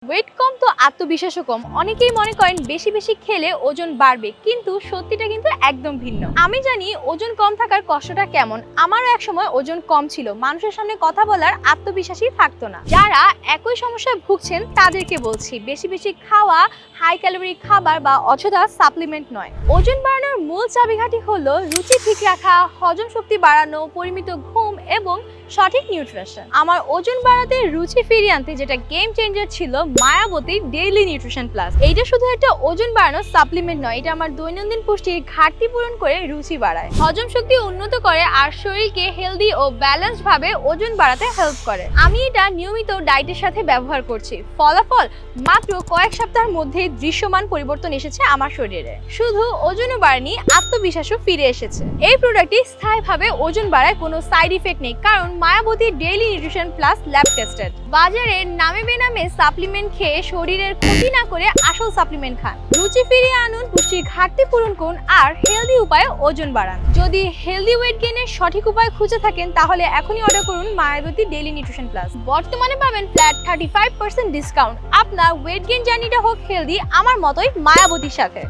Wait কম তো আত্মবিশ্বাসও কম। অনেকেই মনে করেন বেশি বেশি খেলে ওজন বাড়বে, কিন্তু সত্যিটা কিন্তু একদম ভিন্ন। আমি জানি ওজন কম থাকার কষ্টটা কেমন। আমারও একসময় ওজন কম ছিল, মানুষের সামনে কথা বলার আত্মবিশ্বাসই থাকতো না। যারা একই সমস্যায় ভুগছেন তাদেরকে বলছি, বেশি বেশি খাওয়া, হাই ক্যালোরি খাবার বা অযথা সাপ্লিমেন্ট নয়। ওজন বাড়ানোর মূল চাবিকাঠি হলো রুচি ঠিক রাখা, হজম শক্তি বাড়ানো, পরিমিত ঘুম এবং সঠিক নিউট্রিশন। আমার ওজন বাড়াতে রুচি ফিরিয়ে আনতে যেটা গেম চেঞ্জার ছিল মায়াবতী ডেইলি নিউট্রিশন প্লাস। এইটা শুধু একটা ওজন বাড়ানোর সাপ্লিমেন্ট নয়, এটা আমার দৈনন্দিন পুষ্টির ঘাটতি পূরণ করে রুচি বাড়ায়, হজম শক্তি উন্নত করে আর শরীরকে হেলদি ও ব্যালেন্সড ভাবে ওজন বাড়াতে হেল্প করে। আমি এটা নিয়মিত ডায়েটের সাথে ব্যবহার করছি। ফলাফল মাত্র কয়েক সপ্তাহের মধ্যেই দৃশ্যমান পরিবর্তন এসেছে আমার শরীরে। শুধু ওজনও বাড়েনি, আত্মবিশ্বাসও ফিরে এসেছে। এই প্রোডাক্টটি স্থায়ীভাবে ওজন বাড়ায়, কোনো সাইড ইফেক্ট নেই, কারণ Mayawati daily nutrition plus lab tested. বাজারে নামে বেনামে সাপ্লিমেন্ট খেয়ে শরীরের ক্ষতি না করে আসল সাপ্লিমেন্ট খান। রুচি ফিরিয়ে আনুন, পুষ্টির ঘাটতি পূরণ করুন আর হেলদি উপায়ে ওজন বাড়ান। যদি হেলদি ওয়েট গেইনের সঠিক উপায় খুঁজে থাকেন তাহলে এখনই অর্ডার করুন মায়াবতী ডেইলি নিউট্রিশন প্লাস। বর্তমানে পাবেন ফ্ল্যাট 35% ডিসকাউন্ট। আপনার ওয়েট গেইন জার্নিটা হোক হেলদি আমার মতোই মায়াবতীর সাথে।